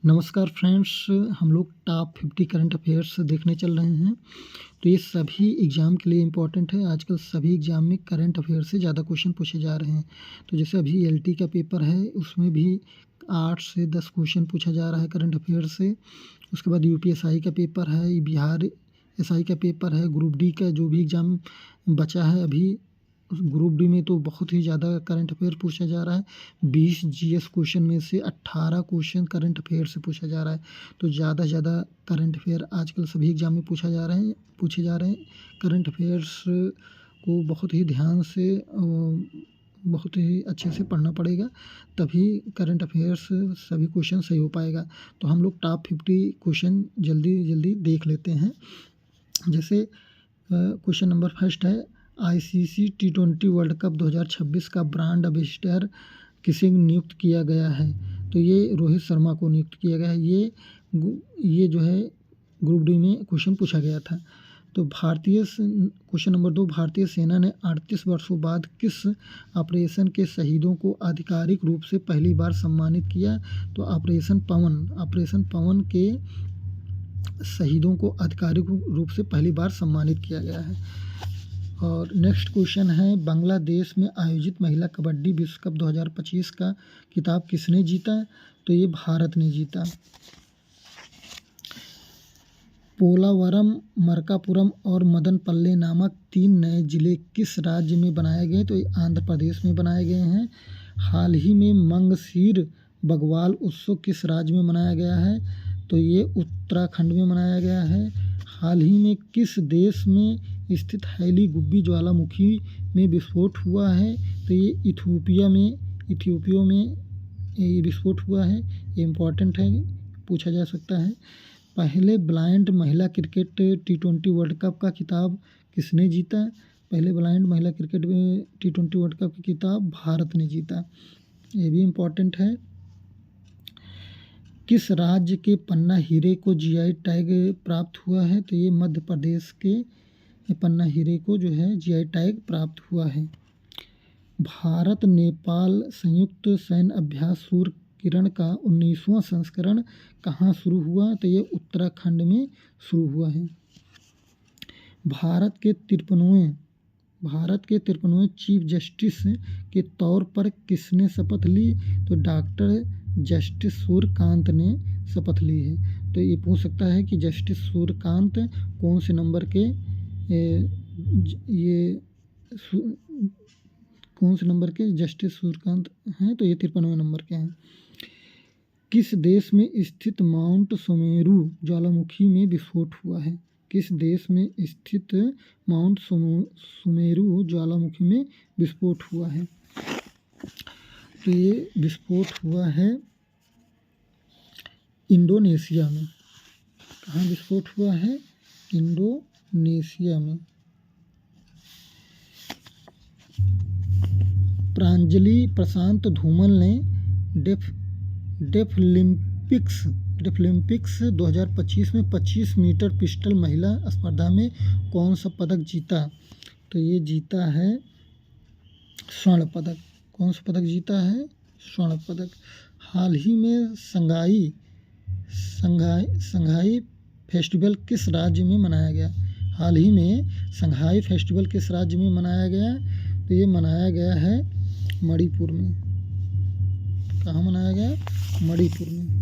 नमस्कार फ्रेंड्स, हम लोग टॉप 50 करंट अफेयर्स देखने चल रहे हैं। तो ये सभी एग्ज़ाम के लिए इम्पोर्टेंट है। आजकल सभी एग्ज़ाम में करंट अफेयर से ज़्यादा क्वेश्चन पूछे जा रहे हैं। तो जैसे अभी एलटी का पेपर है, उसमें भी 8 से 10 क्वेश्चन पूछा जा रहा है करंट अफेयर से। उसके बाद यूपीएसआई का पेपर है, बिहार एसआई का पेपर है, ग्रुप डी का जो भी एग्ज़ाम बचा है अभी, उस ग्रुप डी में तो बहुत ही ज़्यादा करंट अफेयर पूछा जा रहा है। 20 जीएस क्वेश्चन में से 18 क्वेश्चन करंट अफेयर से पूछा जा रहा है। तो ज़्यादा से ज़्यादा करंट अफेयर आजकल सभी एग्ज़ाम में पूछे जा रहे हैं। करंट अफेयर्स को बहुत ही ध्यान से बहुत ही अच्छे से पढ़ना पड़ेगा, तभी करंट अफेयर्स सभी क्वेश्चन सही हो पाएगा। तो हम लोग टॉप 50 क्वेश्चन जल्दी देख लेते हैं। जैसे क्वेश्चन नंबर फर्स्ट है, आईसीसी टी20 वर्ल्ड कप 2026 का ब्रांड एम्बेसडर किसे नियुक्त किया गया है? तो ये रोहित शर्मा को नियुक्त किया गया है। ये जो है ग्रुप डी में क्वेश्चन पूछा गया था। तो क्वेश्चन नंबर 2, भारतीय सेना ने 38 वर्षों बाद किस ऑपरेशन के शहीदों को आधिकारिक रूप से पहली बार सम्मानित किया? तो ऑपरेशन पवन के शहीदों को आधिकारिक रूप से पहली बार सम्मानित किया गया है। और नेक्स्ट क्वेश्चन है, बांग्लादेश में आयोजित महिला कबड्डी विश्व कप 2025 का खिताब किसने जीता? तो ये भारत ने जीता। पोलावरम, मरकापुरम और मदनपल्ले नामक 3 नए जिले किस राज्य में बनाए गए? तो ये आंध्र प्रदेश में बनाए गए हैं। हाल ही में मंगसीर बग्वाल उत्सव किस राज्य में मनाया गया है? तो ये उत्तराखंड में मनाया गया है। हाल ही में किस देश में स्थित हैली गुब्बी ज्वालामुखी में विस्फोट हुआ है? तो ये इथियोपिया में ये विस्फोट हुआ है। ये इम्पॉर्टेंट है, पूछा जा सकता है। पहले ब्लाइंड महिला क्रिकेट टी20 वर्ल्ड कप का खिताब किसने जीता? पहले ब्लाइंड महिला क्रिकेट में टी20 वर्ल्ड कप का खिताब भारत ने जीता। ये भी इम्पॉर्टेंट है। किस राज्य के पन्ना हीरे को जीआई टैग प्राप्त हुआ है? तो ये मध्य प्रदेश के पन्ना हीरे को जो है जीआई टैग प्राप्त हुआ है। भारत नेपाल संयुक्त सैन्य अभ्यास सूर्य किरण का 19वां संस्करण कहाँ शुरू हुआ? तो ये उत्तराखंड में शुरू हुआ है। भारत के 53वें चीफ जस्टिस के तौर पर किसने शपथ ली? तो डॉक्टर जस्टिस सूर्यकांत ने शपथ ली है। तो ये पूछ सकता है कि जस्टिस सूर्यकांत कौन से नंबर के कौन से नंबर के जस्टिस सूर्यकांत हैं? तो ये 53वें नंबर के हैं। किस देश में स्थित माउंट सुमेरु ज्वालामुखी में विस्फोट हुआ है? किस देश में स्थित माउंट सुमेरु ज्वालामुखी में विस्फोट हुआ है? तो ये विस्फोट हुआ है इंडोनेशिया में। कहाँ विस्फोट हुआ है? इंडोनेशिया में। प्रांजलि प्रशांत धूमल ने डेफलिम्पिक्स 2025 में 25 मीटर पिस्टल महिला स्पर्धा में कौन सा पदक जीता? तो ये जीता है स्वर्ण पदक। कौन सा पदक जीता है? स्वर्ण पदक। हाल ही में संघाई फेस्टिवल किस राज्य में मनाया गया? हाल ही में संघाई फेस्टिवल किस राज्य में मनाया गया? तो ये मनाया गया है मणिपुर में। कहाँ मनाया गया? मणिपुर में।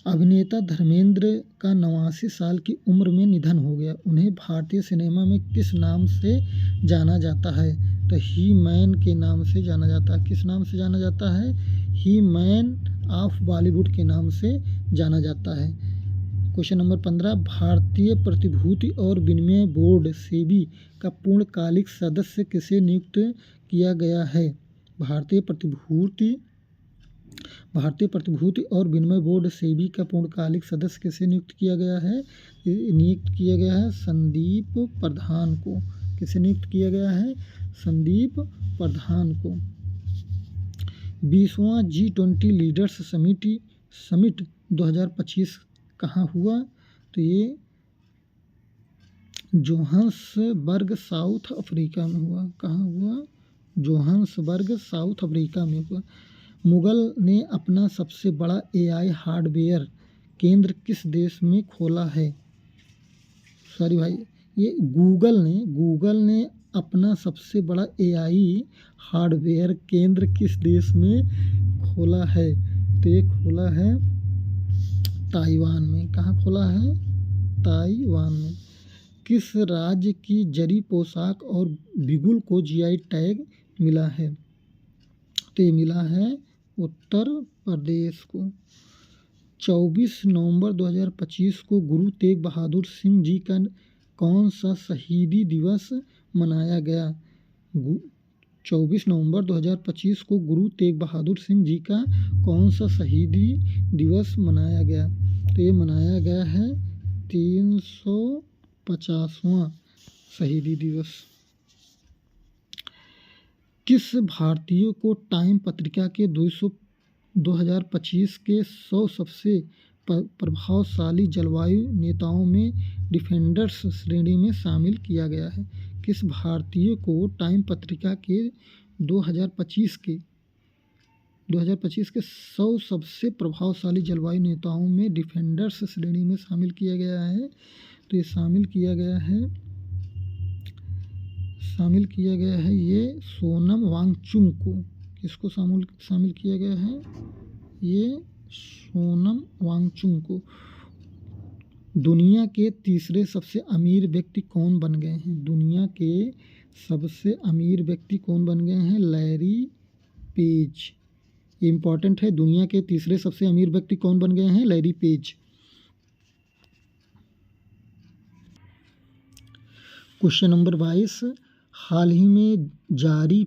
अभिनेता धर्मेंद्र का 89 साल की उम्र में निधन हो गया। उन्हें भारतीय सिनेमा में किस नाम से जाना जाता है? तो ही मैन के नाम से जाना जाता है। किस नाम से जाना जाता है? ही मैन ऑफ बॉलीवुड के नाम से जाना जाता है। क्वेश्चन नंबर 15, भारतीय प्रतिभूति और विनिमय बोर्ड सेबी का पूर्णकालिक सदस्य किसे नियुक्त किया गया है? भारतीय प्रतिभूति और विनिमय बोर्ड सेबी का पूर्णकालिक सदस्य किसे नियुक्त किया गया है? नियुक्त किया गया है संदीप प्रधान को। किसे नियुक्त किया गया है? संदीप प्रधान को। 20वां G20 लीडर्स समिट 2025 कहाँ हुआ? तो ये जोहान्सबर्ग साउथ अफ्रीका में हुआ। कहाँ हुआ? जोहान्सबर्ग साउथ अफ्रीका में हुआ। मुगल ने अपना सबसे बड़ा एआई हार्डवेयर केंद्र किस देश में खोला है? सॉरी भाई, ये गूगल ने अपना सबसे बड़ा एआई हार्डवेयर केंद्र किस देश में खोला है? तो ये खोला है ताइवान में। कहाँ खोला है? ताइवान में। किस राज्य की जरी पोशाक और बिगुल को जीआई टैग मिला है? तो ये मिला है उत्तर प्रदेश को। 24 नवंबर 2025 को गुरु तेग बहादुर सिंह जी का कौन सा शहीदी दिवस मनाया गया? 24 नवंबर 2025 को गुरु तेग बहादुर सिंह जी का कौन सा शहीदी दिवस मनाया गया? तो ये मनाया गया है 350वां शहीदी दिवस। किस भारतीय को टाइम पत्रिका के 2025 के 100 सबसे प्रभावशाली जलवायु नेताओं में डिफेंडर्स श्रेणी में शामिल किया गया है? किस भारतीय को टाइम पत्रिका के 2025 के 100 सबसे प्रभावशाली जलवायु नेताओं में डिफेंडर्स श्रेणी में शामिल किया गया है? तो ये शामिल किया गया है ये सोनम वांगचुक को। किसको शामिल किया गया है? ये सोनम वांगचुक को। दुनिया के तीसरे सबसे अमीर व्यक्ति कौन बन गए हैं? दुनिया के सबसे अमीर व्यक्ति कौन बन गए हैं? Larry page. इम्पॉर्टेंट है, दुनिया के तीसरे सबसे अमीर व्यक्ति कौन बन गए हैं? Larry page. क्वेश्चन नंबर 22, हाल ही में जारी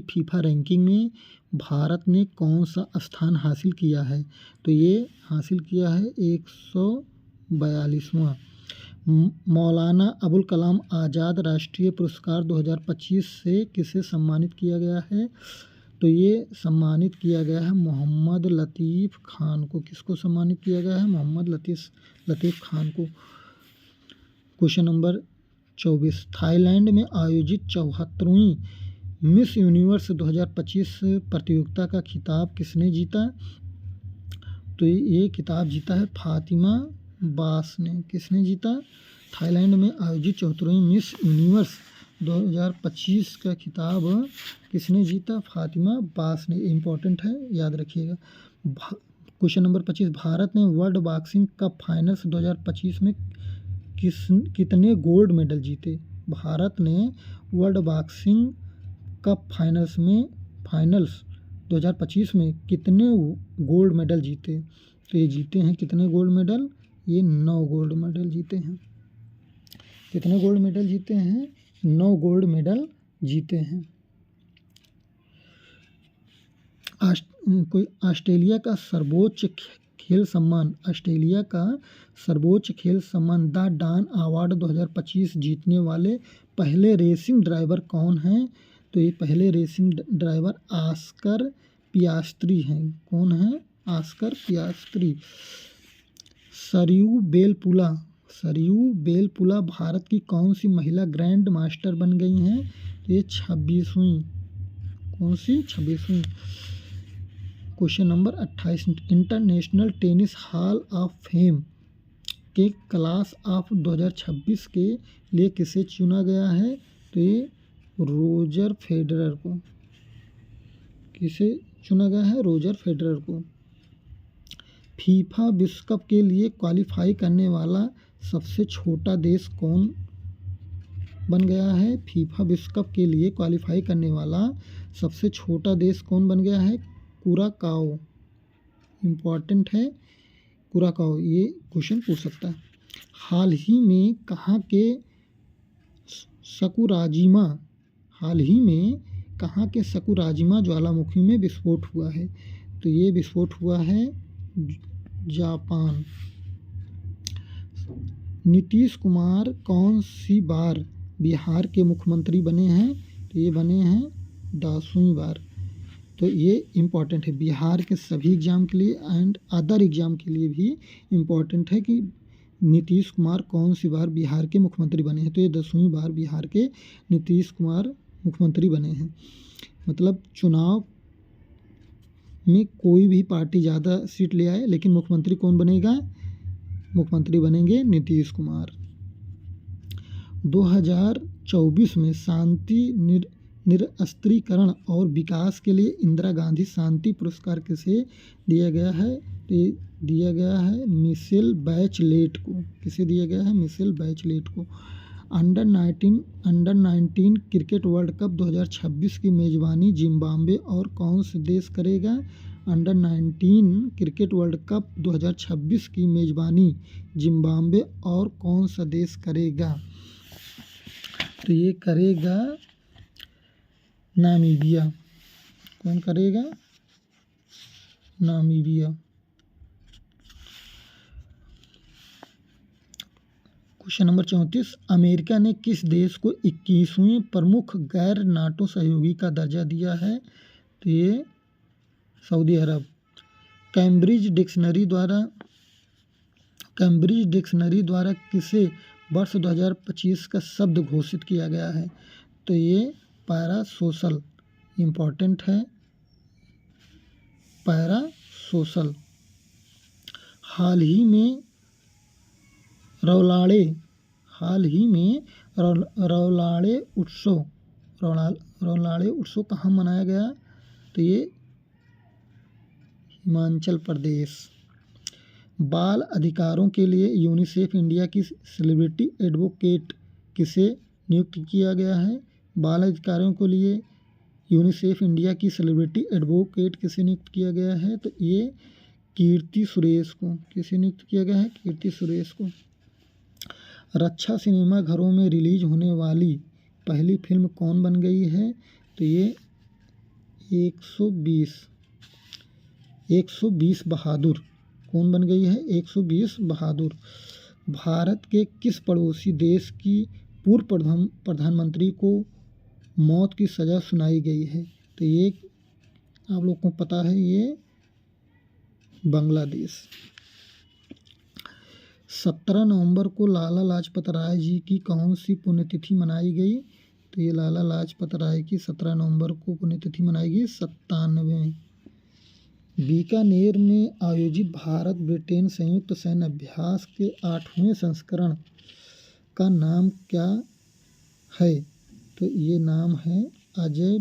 फीफा रैंकिंग में भारत ने कौन सा स्थान हासिल किया है? तो ये हासिल किया है 142वां। मौलाना अबुल कलाम आज़ाद राष्ट्रीय पुरस्कार 2025 से किसे सम्मानित किया गया है? तो ये सम्मानित किया गया है मोहम्मद लतीफ़ खान को। किसको सम्मानित किया गया है? मोहम्मद लतीफ़ खान को। क्वेश्चन नंबर 24, थाईलैंड में आयोजित 74वीं मिस यूनिवर्स 2025 प्रतियोगिता का खिताब किसने जीता? तो ये खिताब जीता है फातिमा बास ने। किसने जीता? थाईलैंड में आयोजित 74वीं मिस यूनिवर्स 2025 का खिताब किसने जीता? फातिमा बास ने। इम्पोर्टेंट है, याद रखिएगा। क्वेश्चन नंबर 25, भारत ने वर्ल्ड बॉक्सिंग कप फाइनल्स 2025 में कितने गोल्ड मेडल जीते? भारत ने वर्ल्ड बॉक्सिंग कप फाइनल्स 2025 में कितने गोल्ड मेडल जीते? तो ये जीते हैं कितने गोल्ड मेडल? ये 9 गोल्ड मेडल जीते हैं। कितने गोल्ड मेडल जीते हैं? 9 गोल्ड मेडल जीते हैं। ऑस्ट्रेलिया का सर्वोच्च खेल सम्मान द डान अवार्ड 2025 जीतने वाले पहले रेसिंग ड्राइवर कौन हैं? तो ये पहले रेसिंग ड्राइवर ऑस्कर पियास्त्री हैं। कौन है? Oscar Piastri. सरयू बेलपुला भारत की कौन सी महिला ग्रैंड मास्टर बन गई हैं? ये 26वीं। कौन सी? 26वीं। Question number 28, international tennis hall of fame के क्लास ऑफ 2026 के लिए किसे चुना गया है? तो ये रोजर फेडरर को। किसे चुना गया है? रोजर फेडरर को। फीफा विश्व कप के लिए क्वालिफाई करने वाला सबसे छोटा देश कौन बन गया है? फीफा विश्व कप के लिए क्वालिफाई करने वाला सबसे छोटा देश कौन बन गया है? कुराकाओ। इम्पॉर्टेंट है, कुराकाओ। ये क्वेश्चन पूछ सकता है। हाल ही में कहाँ के सकुराजिमा ज्वालामुखी में विस्फोट हुआ है? तो ये विस्फोट हुआ है जापान। नीतीश कुमार कौन सी बार बिहार के मुख्यमंत्री बने हैं? तो ये बने हैं 10वीं बार। तो ये इम्पॉर्टेंट है बिहार के सभी एग्ज़ाम के लिए एंड अदर एग्ज़ाम के लिए भी इम्पॉर्टेंट है कि नीतीश कुमार कौन सी बार बिहार के मुख्यमंत्री बने हैं। तो ये 10वीं बार बिहार के नीतीश कुमार मुख्यमंत्री बने हैं। मतलब चुनाव में कोई भी पार्टी ज़्यादा सीट ले आए, लेकिन मुख्यमंत्री कौन बनेगा? मुख्यमंत्री बनेंगे नीतीश कुमार। 2024 में शांति निरस्त्रीकरण और विकास के लिए इंदिरा गांधी शांति पुरस्कार किसे दिया गया है? तो ये दिया गया है मिशेल बैचलेट को। किसे दिया गया है? मिशेल बैचलेट को। अंडर 19 क्रिकेट वर्ल्ड कप 2026 की मेज़बानी जिम्बाब्वे और कौन से देश करेगा? अंडर 19 क्रिकेट वर्ल्ड कप 2026 की मेज़बानी जिम्बाब्वे और कौन सा देश करेगा? तो ये करेगा नामीबिया। कौन करेगा? नामीबिया। क्वेश्चन नंबर 34, अमेरिका ने किस देश को 21वें प्रमुख गैर नाटो सहयोगी का दर्जा दिया है? तो ये सऊदी अरब। कैम्ब्रिज डिक्शनरी द्वारा किसे वर्ष 2025 का शब्द घोषित किया गया है? तो ये पैरासोशल इम्पॉर्टेंट है। पैरासोशल। हाल ही में रौलाड़े उत्सव कहाँ मनाया गया? तो ये हिमाचल प्रदेश। बाल अधिकारों के लिए यूनिसेफ इंडिया की सेलिब्रिटी एडवोकेट किसे नियुक्त किया गया है? बाल अधिकारों के लिए यूनिसेफ इंडिया की सेलिब्रिटी एडवोकेट किसे नियुक्त किया गया है? तो ये कीर्ति सुरेश को। किसे नियुक्त किया गया है? कीर्ति सुरेश को। रक्षा सिनेमा घरों में रिलीज होने वाली पहली फिल्म कौन बन गई है? तो ये 120 बहादुर। कौन बन गई है? 120 बहादुर। भारत के किस पड़ोसी देश की पूर्व प्रधानमंत्री को मौत की सज़ा सुनाई गई है? तो ये आप लोग को पता है, ये बांग्लादेश। 17 नवंबर को लाला लाजपत राय जी की कौन सी पुण्यतिथि मनाई गई? तो ये लाला लाजपत राय की 17 नवंबर को पुण्यतिथि मनाई गई 97। बीकानेर में आयोजित भारत ब्रिटेन संयुक्त सैन्य अभ्यास के 8वें संस्करण का नाम क्या है? तो ये नाम है अजय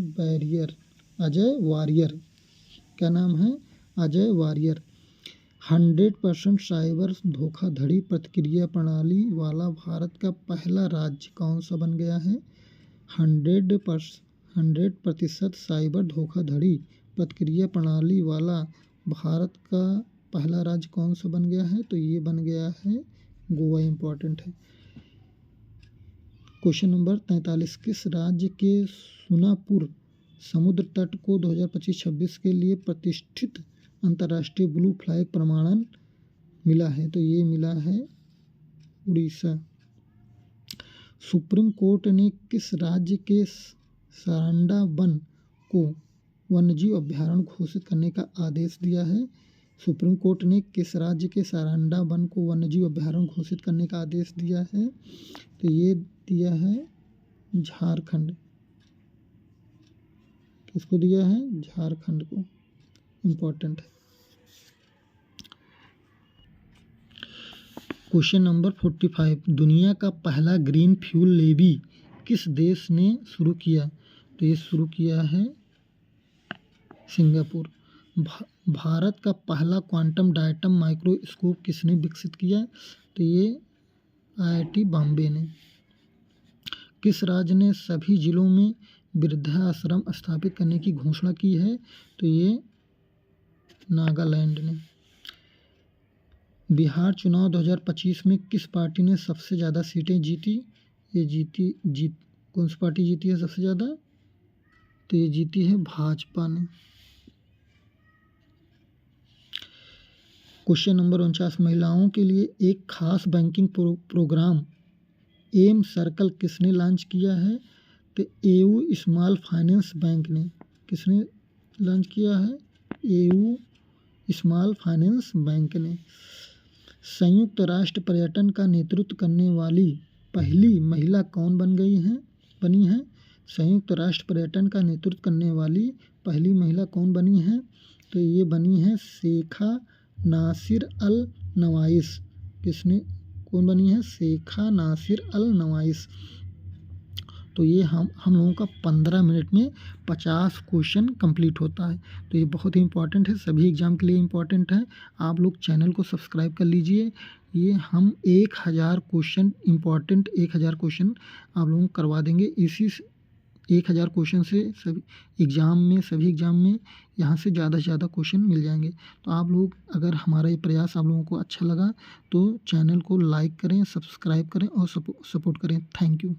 वॉरियर। क्या नाम है? अजय वॉरियर। 100% साइबर धोखाधड़ी प्रतिक्रिया प्रणाली वाला भारत का पहला राज्य कौन सा बन गया है? 100% साइबर धोखाधड़ी प्रतिक्रिया प्रणाली वाला भारत का पहला राज्य कौन सा बन गया है? तो ये बन गया है गोवा। इम्पॉर्टेंट है। क्वेश्चन नंबर 43, किस राज्य के सुनापुर समुद्र तट को 2025-26 के लिए प्रतिष्ठित अंतर्राष्ट्रीय ब्लू फ्लैग प्रमाणन मिला है? तो ये मिला है उड़ीसा। सुप्रीम कोर्ट ने किस राज्य के सारंडा वन को वन्यजीव अभयारण्य घोषित करने का आदेश दिया है? सुप्रीम कोर्ट ने किस राज्य के सारंडा वन को वन्यजीव अभयारण्य घोषित करने का आदेश दिया है? तो ये दिया है झारखंड। किसको दिया है? झारखंड को। इम्पोर्टेंट है। क्वेश्चन नंबर 45, दुनिया का पहला ग्रीन फ्यूल लेवी किस देश ने शुरू किया? तो ये शुरू किया है सिंगापुर। भारत का पहला क्वांटम डायटम माइक्रोस्कोप किसने विकसित किया? तो ये IIT बॉम्बे ने। किस राज्य ने सभी जिलों में वृद्धाश्रम स्थापित करने की घोषणा की है? तो ये नागालैंड ने। बिहार चुनाव 2025 में किस पार्टी ने सबसे ज़्यादा सीटें जीती? कौन सी पार्टी जीती है सबसे ज़्यादा? तो ये जीती है भाजपा ने। क्वेश्चन नंबर 49, महिलाओं के लिए एक खास बैंकिंग प्रोग्राम एम सर्कल किसने लॉन्च किया है? तो EU स्मॉल फाइनेंस बैंक ने। किसने लॉन्च किया है? EU स्मॉल फाइनेंस बैंक ने। संयुक्त राष्ट्र पर्यटन का नेतृत्व करने वाली पहली महिला कौन बनी है? संयुक्त राष्ट्र पर्यटन का नेतृत्व करने वाली पहली महिला कौन बनी है? तो ये बनी है शेखा नासिर अल नवाइस। किसने कौन बनी है? शेखा नासिर अल नवाइस। तो ये हम लोगों का 15 मिनट में 50 क्वेश्चन कंप्लीट होता है। तो ये बहुत ही इंपॉर्टेंट है, सभी एग्ज़ाम के लिए इंपॉर्टेंट है। आप लोग चैनल को सब्सक्राइब कर लीजिए। ये हम 1000 क्वेश्चन इंपॉर्टेंट 1000 क्वेश्चन आप लोगों को करवा देंगे। इसी 1000 क्वेश्चन से सभी एग्ज़ाम में यहाँ से ज़्यादा से ज़्यादा क्वेश्चन मिल जाएंगे। तो आप लोग, अगर हमारा ये प्रयास आप लोगों को अच्छा लगा तो चैनल को लाइक करें, सब्सक्राइब करें और सपोर्ट करें। Thank you.